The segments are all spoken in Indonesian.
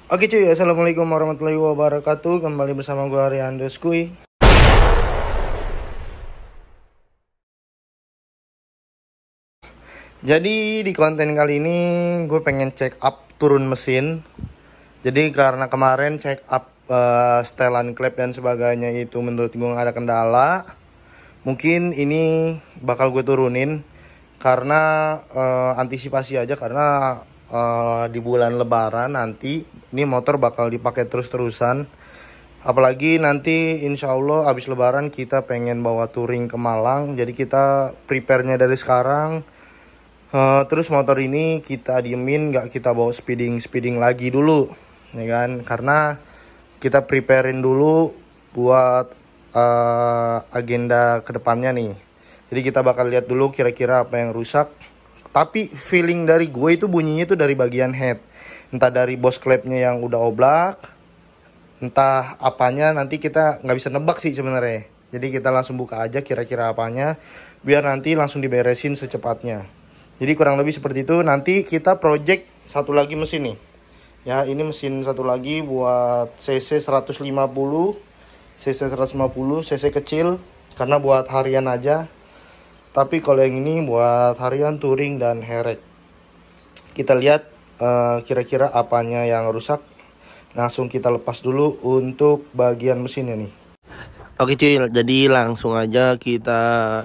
Oke cuy, assalamualaikum warahmatullahi wabarakatuh. Kembali bersama gue Ariando Skuy. Jadi di konten kali ini gue pengen check up turun mesin. Jadi karena kemarin check up setelan klep dan sebagainya itu menurut gue gak ada kendala, mungkin ini bakal gue turunin karena antisipasi aja, karena di bulan lebaran nanti ini motor bakal dipakai terus-terusan. Apalagi nanti insya Allah abis lebaran kita pengen bawa touring ke Malang. Jadi kita prepare-nya dari sekarang. Terus motor ini kita diemin, gak kita bawa speeding lagi dulu, ya kan? Karena kita preparein dulu buat agenda kedepannya nih. Jadi kita bakal lihat dulu kira-kira apa yang rusak. Tapi feeling dari gue itu bunyinya itu dari bagian head. Entah dari bos klepnya yang udah oblak, entah apanya, nanti kita nggak bisa nebak sih sebenarnya. Jadi kita langsung buka aja kira-kira apanya, biar nanti langsung diberesin secepatnya. Jadi kurang lebih seperti itu. Nanti kita project satu lagi mesin nih. Ya, ini mesin satu lagi buat CC 150, CC kecil karena buat harian aja. Tapi kalau yang ini buat harian, touring dan herek. Kita lihat kira-kira apanya yang rusak. Langsung kita lepas dulu untuk bagian mesinnya nih. Oke cuy, jadi langsung aja kita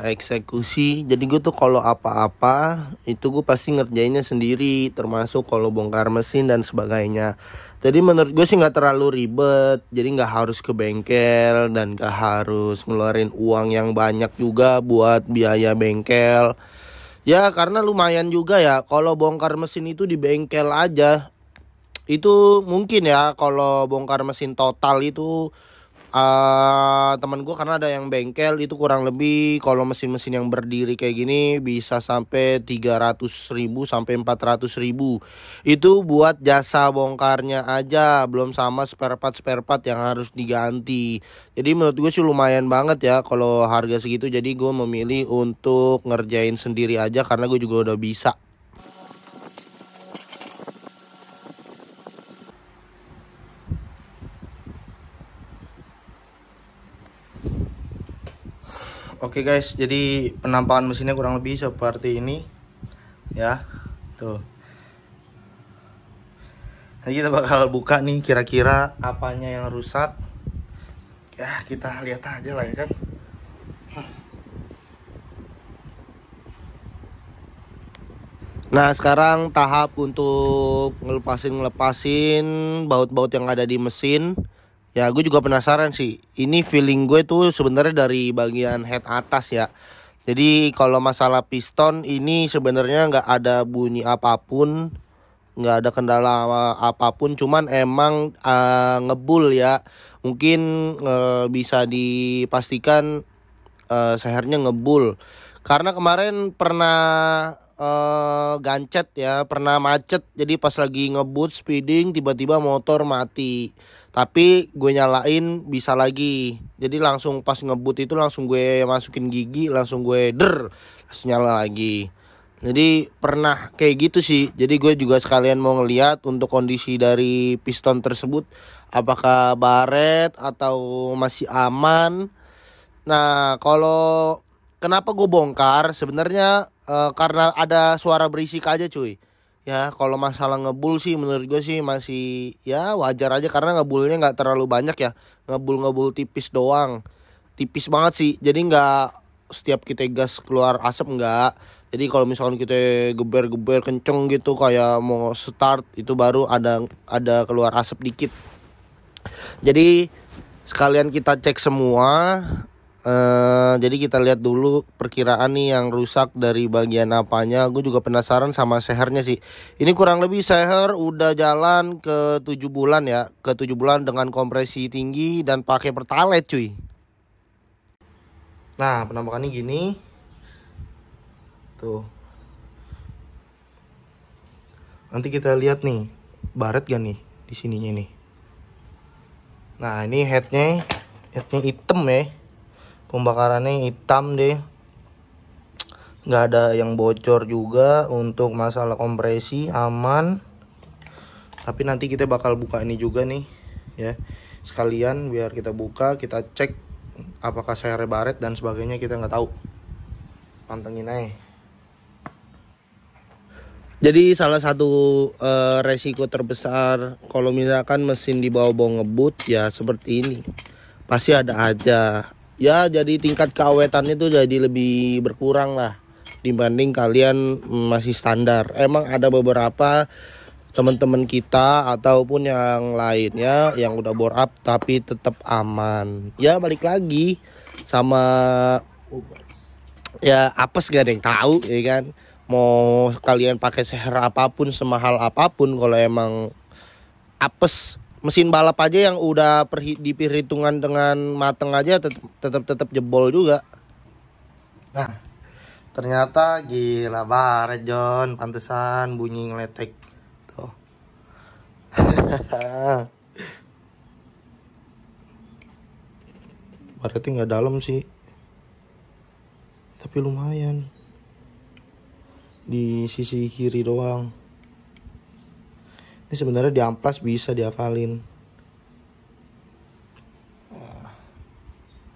eksekusi. Jadi gue tuh kalau apa-apa itu gue pasti ngerjainnya sendiri, termasuk kalau bongkar mesin dan sebagainya. Jadi menurut gue sih nggak terlalu ribet. Jadi nggak harus ke bengkel dan nggak harus ngeluarin uang yang banyak juga buat biaya bengkel. Ya karena lumayan juga ya kalau bongkar mesin itu di bengkel aja. Itu mungkin ya kalau bongkar mesin total itu teman gue karena ada yang bengkel itu kurang lebih kalau mesin-mesin yang berdiri kayak gini bisa sampai 300.000 sampai 400.000. Itu buat jasa bongkarnya aja, belum sama spare part yang harus diganti. Jadi menurut gue sih lumayan banget ya kalau harga segitu. Jadi gue memilih untuk ngerjain sendiri aja karena gue juga udah bisa. Oke guys, jadi penampakan mesinnya kurang lebih seperti ini ya. Tuh. Nanti kita bakal buka nih kira-kira apanya yang rusak. Ya, kita lihat aja lah ya kan. Nah, sekarang tahap untuk ngelepasin baut-baut yang ada di mesin. Ya gue juga penasaran sih. Ini feeling gue tuh sebenarnya dari bagian head atas ya. Jadi kalau masalah piston ini sebenarnya nggak ada bunyi apapun, nggak ada kendala apapun. Cuman emang ngebul ya. Mungkin bisa dipastikan sehernya ngebul. Karena kemarin pernah gancet ya, pernah macet. Jadi pas lagi ngebut speeding tiba-tiba motor mati. Tapi gue nyalain bisa lagi. Jadi langsung pas ngebut itu langsung gue masukin gigi, langsung gue langsung nyala lagi. Jadi pernah kayak gitu sih. Jadi gue juga sekalian mau ngeliat untuk kondisi dari piston tersebut, apakah baret atau masih aman. Nah kalau kenapa gue bongkar sebenarnya karena ada suara berisik aja cuy. Ya kalau masalah ngebul sih menurut gue sih masih ya wajar aja karena ngebulnya nggak terlalu banyak ya. Ngebul tipis doang, tipis banget sih. Jadi nggak setiap kita gas keluar asap nggak. Jadi kalau misalkan kita geber kenceng gitu kayak mau start itu baru ada keluar asap dikit. Jadi sekalian kita cek semua. Jadi kita lihat dulu perkiraan nih yang rusak dari bagian apanya. Gue juga penasaran sama sehernya sih. Ini kurang lebih seher udah jalan ke 7 bulan ya. Ke 7 bulan dengan kompresi tinggi dan pakai pertalite cuy. Nah penampakannya gini. Tuh. Nanti kita lihat nih baret gak nih di sininya nih. Nah ini headnya hitam ya. Pembakarannya hitam deh. Nggak ada yang bocor juga. Untuk masalah kompresi aman. Tapi nanti kita bakal buka ini juga nih ya, sekalian biar kita buka, kita cek apakah sehernya baret dan sebagainya, kita nggak tahu. Pantengin aja. Jadi salah satu resiko terbesar kalau misalkan mesin dibawa-bawa ngebut ya seperti ini, pasti ada aja ya. Jadi tingkat keawetannya itu jadi lebih berkurang lah dibanding kalian masih standar. Emang ada beberapa teman-teman kita ataupun yang lainnya yang udah bore up tapi tetap aman. Ya balik lagi sama ya apes, gak ada yang tahu ya kan. Mau kalian pakai seher apapun, semahal apapun, kalau emang apes, mesin balap aja yang udah diperhitungan dengan mateng aja tetap jebol juga. Nah, ternyata gila baret John, pantesan bunyi ngeletek tuh. Baretnya nggak dalam sih, tapi lumayan di sisi kiri doang. Ini sebenarnya di amplas bisa diakalin.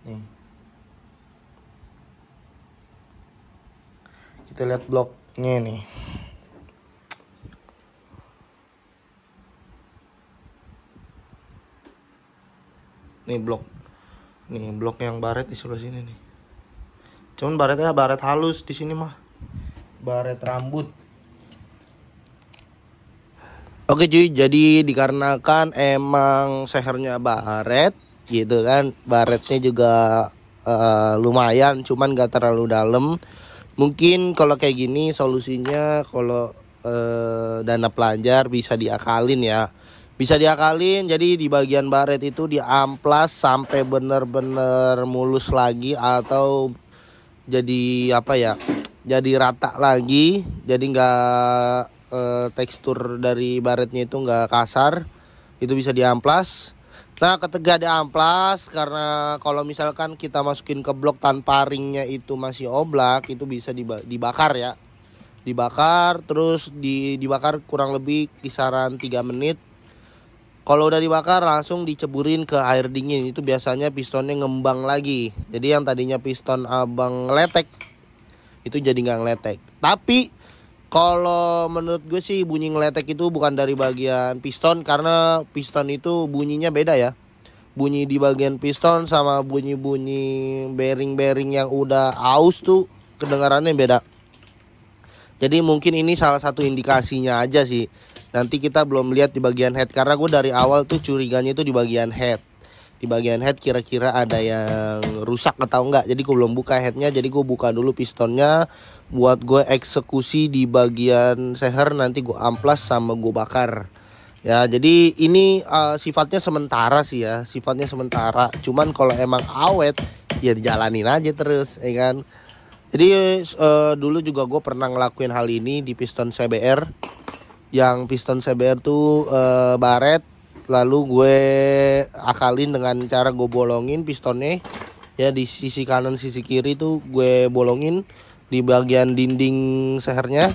Nih, kita lihat bloknya nih. Nih blok yang baret di sebelah sini nih. Cuman baretnya baret halus, di sini mah baret rambut. Oke cuy, jadi dikarenakan emang sehernya baret gitu kan, baretnya juga lumayan, cuman gak terlalu dalam. Mungkin kalau kayak gini solusinya kalau dana pelajar bisa diakalin ya. Bisa diakalin, jadi di bagian baret itu diamplas sampai bener-bener mulus lagi, atau jadi apa ya, jadi rata lagi, jadi nggak tekstur dari baretnya itu nggak kasar. Itu bisa diamplas. Nah ketika diamplas, karena kalau misalkan kita masukin ke blok tanpa ringnya itu masih oblak, itu bisa dibakar ya. Dibakar terus dibakar kurang lebih kisaran 3 menit. Kalau udah dibakar langsung diceburin ke air dingin, itu biasanya pistonnya ngembang lagi. Jadi yang tadinya piston abang ngeletek itu jadi nggak ngeletek. Tapi kalau menurut gue sih bunyi ngeletek itu bukan dari bagian piston, karena piston itu bunyinya beda ya. Bunyi di bagian piston sama bunyi-bunyi bearing-bearing yang udah aus tuh kedengarannya beda. Jadi mungkin ini salah satu indikasinya aja sih. Nanti kita belum lihat di bagian head, karena gue dari awal tuh curiganya itu di bagian head. Di bagian head kira-kira ada yang rusak atau enggak. Jadi gue belum buka headnya, jadi gue buka dulu pistonnya buat gue eksekusi di bagian seher, nanti gue amplas sama gue bakar. Ya jadi ini sifatnya sementara sih ya, sifatnya sementara. Cuman kalau emang awet ya dijalanin aja terus ya kan. Jadi dulu juga gue pernah ngelakuin hal ini di piston CBR. Yang piston CBR tuh baret, lalu gue akalin dengan cara gue bolongin pistonnya ya, di sisi kanan sisi kiri tuh gue bolongin di bagian dinding sehernya.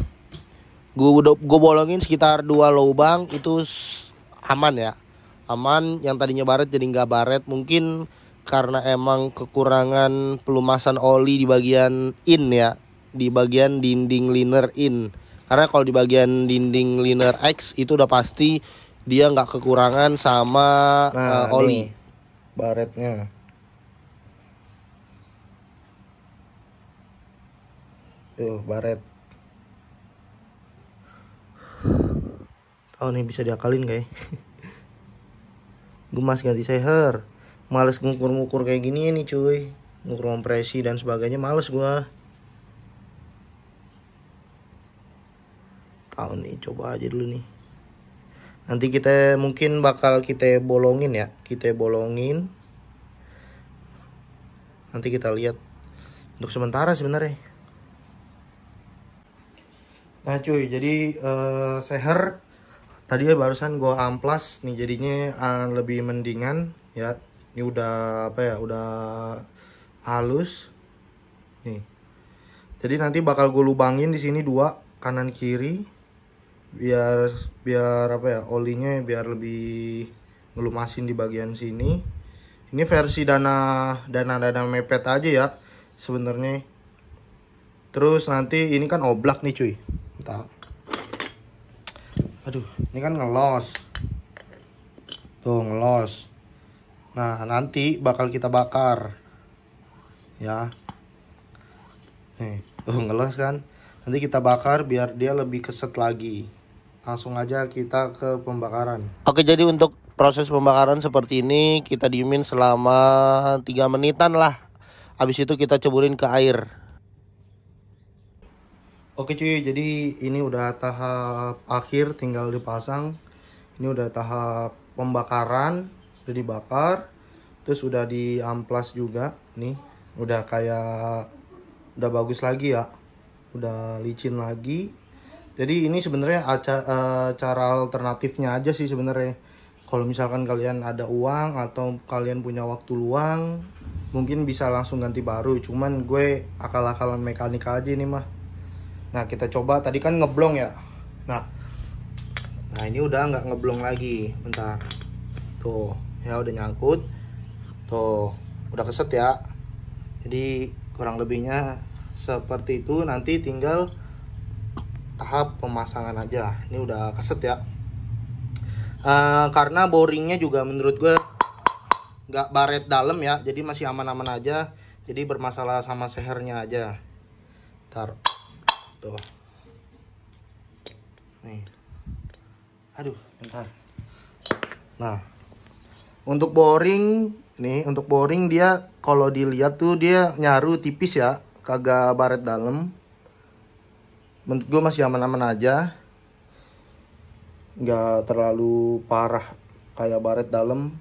Gue bolongin sekitar 2 lubang, itu aman ya, aman. Yang tadinya baret jadi nggak baret, mungkin karena emang kekurangan pelumasan oli di bagian in ya, di bagian dinding liner in. Karena kalau di bagian dinding liner X itu udah pasti dia nggak kekurangan sama oli. Nih, baretnya. Tuh baret. Tahu nih bisa diakalin kayak. Gue masih ganti seher. Males ngukur-ngukur kayak gini nih cuy. Ngukur kompresi dan sebagainya males gue. Tahu nih, coba aja dulu nih. Nanti kita mungkin bakal kita bolongin ya. Kita bolongin. Nanti kita lihat. Untuk sementara sebenarnya. Nah cuy, jadi seher tadi barusan gue amplas nih, jadinya lebih mendingan ya. Ini udah apa ya, udah halus nih. Jadi nanti bakal gue lubangin di sini 2 kanan kiri biar biar apa ya, olinya biar lebih ngelumasin di bagian sini. Ini versi dana mepet aja ya sebenarnya. Terus nanti ini kan oblak nih cuy. Bentar. Aduh, ini kan ngelos. Tuh ngelos. Nah, nanti bakal kita bakar. Ya. Nih, tuh ngelos kan. Nanti kita bakar biar dia lebih keset lagi. Langsung aja kita ke pembakaran. Oke, jadi untuk proses pembakaran seperti ini kita diemin selama 3 menitan lah. Habis itu kita ceburin ke air. Oke cuy, jadi ini udah tahap akhir, tinggal dipasang. Ini udah tahap pembakaran, udah dibakar. Terus udah diamplas juga. Nih, udah kayak udah bagus lagi ya. Udah licin lagi. Jadi ini sebenarnya cara alternatifnya aja sih sebenarnya. Kalau misalkan kalian ada uang atau kalian punya waktu luang, mungkin bisa langsung ganti baru. Cuman gue akal-akalan mekanika aja nih mah. Nah, kita coba, tadi kan ngeblong ya. Nah ini udah nggak ngeblong lagi. Bentar. Tuh, ya udah nyangkut. Tuh, udah keset ya. Jadi kurang lebihnya seperti itu. Nanti tinggal tahap pemasangan aja. Ini udah keset ya. Karena boringnya juga menurut gue nggak baret dalam ya. Jadi masih aman-aman aja. Jadi bermasalah sama sehernya aja. Ntar. Tuh. Nih. Aduh, bentar. Nah, untuk boring nih, untuk boring dia kalau dilihat tuh dia nyaru tipis ya, kagak baret dalam. Menurut gue masih aman-aman aja, nggak terlalu parah kayak baret dalam.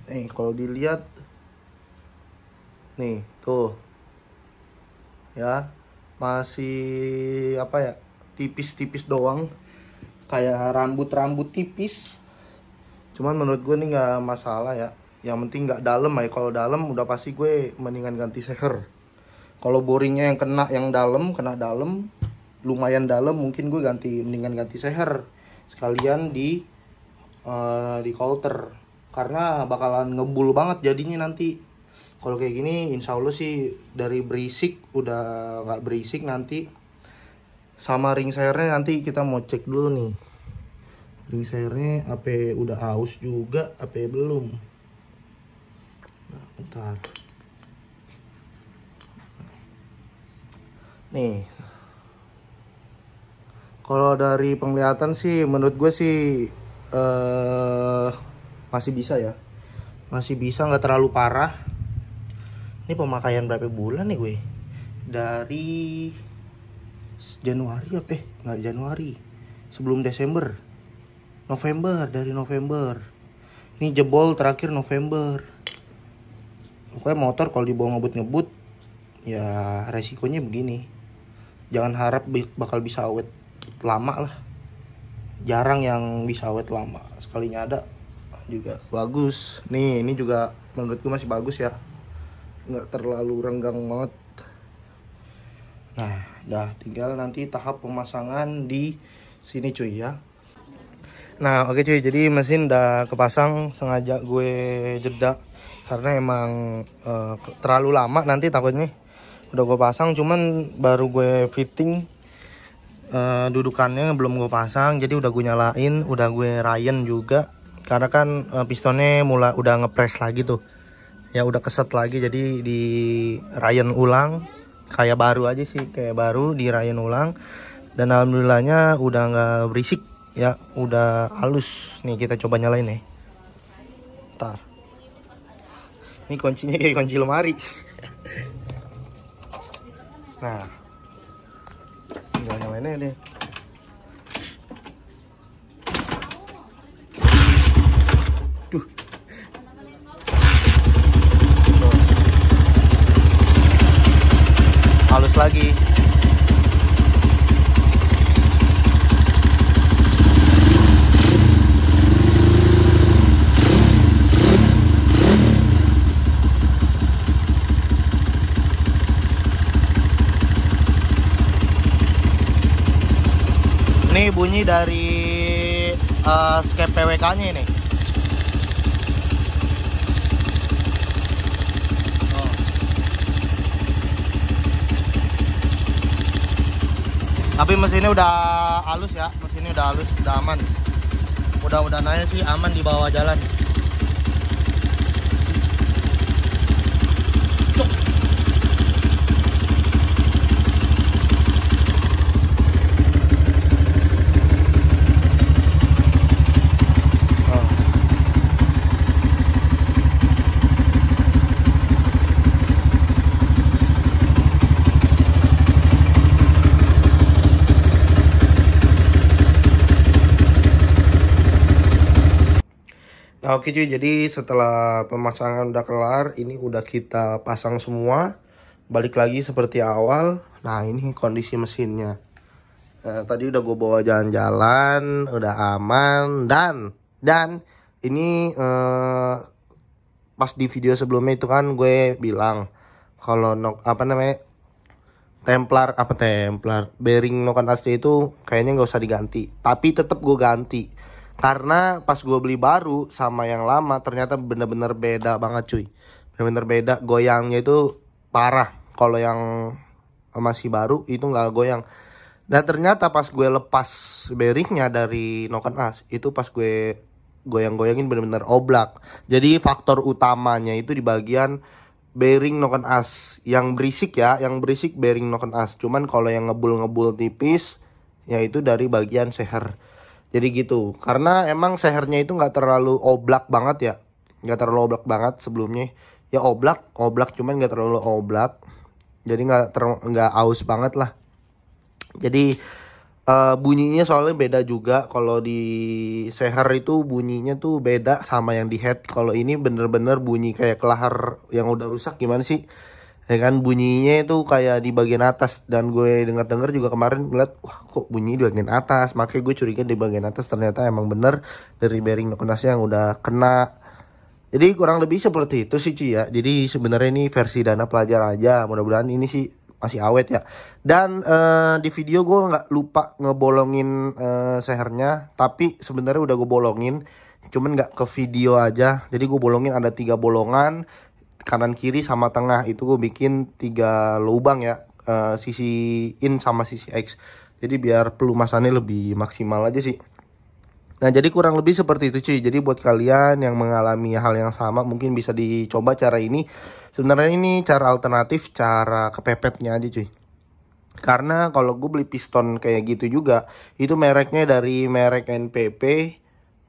Nih, kalau dilihat, nih tuh, ya. Masih apa ya, tipis-tipis doang, kayak rambut-rambut tipis. Cuman menurut gue nih nggak masalah ya, yang penting nggak dalam ya. Kalau dalam udah pasti gue mendingan ganti seher. Kalau boringnya yang kena dalam lumayan dalam, mungkin gue mendingan ganti seher sekalian di coulter, karena bakalan ngebul banget jadinya nanti. Kalau kayak gini insya Allah sih dari berisik udah nggak berisik nanti. Sama ring sehernya nanti kita mau cek dulu nih. Ring sehernya apa udah aus juga apa belum. Nah, bentar. Nih. Kalau dari penglihatan sih menurut gue sih masih bisa ya. Masih bisa, nggak terlalu parah. Ini pemakaian berapa bulan nih gue? Dari Januari apa? Nggak Januari. Sebelum Desember. Dari November. Ini jebol terakhir November. Pokoknya motor kalau dibawa ngebut-ngebut, ya resikonya begini. Jangan harap bakal bisa awet lama lah. Jarang yang bisa awet lama. Sekalinya ada juga bagus. Nih, ini juga menurut gue masih bagus ya. Nggak terlalu renggang banget. Nah, dah tinggal nanti tahap pemasangan di sini cuy ya. Nah, oke cuy, jadi mesin udah kepasang, sengaja gue jeda karena emang terlalu lama nanti takutnya. Udah gue pasang, cuman baru gue fitting dudukannya belum gue pasang, jadi udah gue nyalain, udah gue rayen juga karena kan pistonnya udah ngepres lagi tuh. Ya udah keset lagi, jadi di rayen ulang kayak baru aja sih, kayak baru di rayen ulang. Dan alhamdulillahnya udah nggak berisik ya, udah halus. Nih kita coba nyalain nih. Ntar. Ini kuncinya kayak kunci lemari. Nah, tinggal nyalainnya deh. Duh. Halus lagi. bunyi dari skep PWK nya ini. Tapi mesinnya udah halus ya, mesinnya udah halus, udah aman. Mudah-mudahan aja sih aman di bawah jalan. Nah, oke cuy, jadi setelah pemasangan udah kelar, ini udah kita pasang semua. Balik lagi seperti awal. Nah, ini kondisi mesinnya. Tadi udah gue bawa jalan-jalan, udah aman. Dan ini pas di video sebelumnya itu kan gue bilang kalau templar bearing Noken AC itu kayaknya nggak usah diganti. Tapi tetap gue ganti. Karena pas gue beli baru sama yang lama ternyata bener-bener beda banget cuy. Bener-bener beda, goyangnya itu parah. Kalau yang masih baru itu nggak goyang. Dan ternyata pas gue lepas bearingnya dari Noken AC, itu pas gue goyang-goyangin bener-bener oblak. Jadi faktor utamanya itu di bagian bearing Noken AC. Yang berisik ya, yang berisik bearing Noken AC. Cuman kalau yang ngebul-ngebul tipis, yaitu dari bagian seher. Jadi gitu, karena emang sehernya itu nggak terlalu oblak banget ya, nggak terlalu oblak banget sebelumnya. Ya oblak cuman nggak terlalu oblak, jadi nggak aus banget lah. Jadi bunyinya soalnya beda juga. Kalau di seher itu bunyinya tuh beda sama yang di head. Kalau ini bener-bener bunyi kayak kelahar yang udah rusak gimana sih? Ya kan bunyinya itu kayak di bagian atas. Dan gue dengar juga kemarin ngeliat, wah kok bunyi di bagian atas. Makanya gue curiga di bagian atas, ternyata emang bener dari bearing Noken AC yang udah kena. Jadi kurang lebih seperti itu sih cuy ya. Jadi sebenarnya ini versi dana pelajar aja. Mudah-mudahan ini sih masih awet ya. Dan di video gue nggak lupa ngebolongin sehernya. Tapi sebenarnya udah gue bolongin, cuman nggak ke video aja. Jadi gue bolongin ada 3 bolongan, kanan kiri sama tengah. Itu gue bikin 3 lubang ya, sisi in sama sisi X. Jadi biar pelumasannya lebih maksimal aja sih. Nah jadi kurang lebih seperti itu cuy. Jadi buat kalian yang mengalami hal yang sama, mungkin bisa dicoba cara ini. Sebenarnya ini cara alternatif, cara kepepetnya aja cuy. Karena kalau gue beli piston kayak gitu juga, itu mereknya dari merek NPP,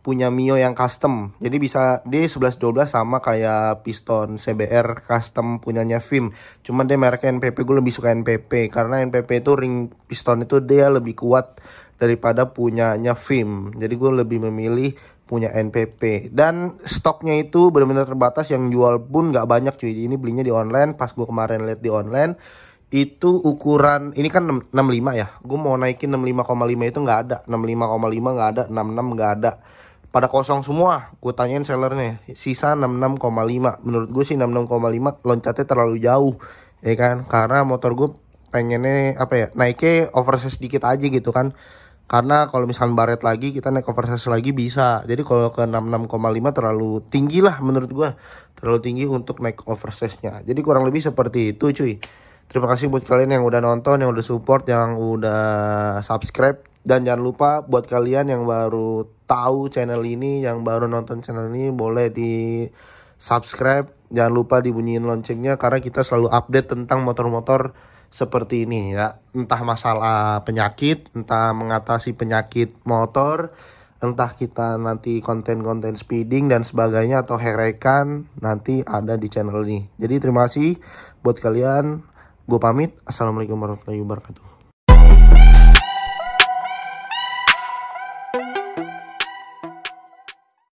punya Mio yang custom. Jadi bisa dia 11-12 sama kayak piston CBR custom punyanya Vim. Cuman dia mereknya NPP, gue lebih suka NPP karena NPP itu ring piston itu dia lebih kuat daripada punyanya Vim. Jadi gue lebih memilih punya NPP. Dan stoknya itu benar-benar terbatas, yang jual pun nggak banyak cuy. Ini belinya di online. Pas gue kemarin lihat di online itu ukuran ini kan 65 ya. Gue mau naikin 65,5 itu nggak ada. 65,5 nggak ada, 66 nggak ada. Pada kosong semua. Gue tanyain sellernya, sisa 66,5. Menurut gue sih 66,5 loncatnya terlalu jauh, ya kan? Karena motor gue pengennya naiknya oversize dikit aja gitu kan. Karena kalau misalkan baret lagi, kita naik oversize lagi bisa. Jadi kalau ke 66,5 terlalu tinggi lah menurut gue. Terlalu tinggi untuk naik oversize-nya. Jadi kurang lebih seperti itu cuy. Terima kasih buat kalian yang udah nonton, yang udah support, yang udah subscribe. Dan jangan lupa buat kalian yang baru tahu channel ini, yang baru nonton channel ini, boleh di subscribe. Jangan lupa dibunyiin loncengnya, karena kita selalu update tentang motor-motor seperti ini ya. Entah masalah penyakit, entah mengatasi penyakit motor, entah kita nanti konten-konten speeding dan sebagainya, atau herekan, nanti ada di channel ini. Jadi terima kasih buat kalian. Gue pamit. Assalamualaikum warahmatullahi wabarakatuh.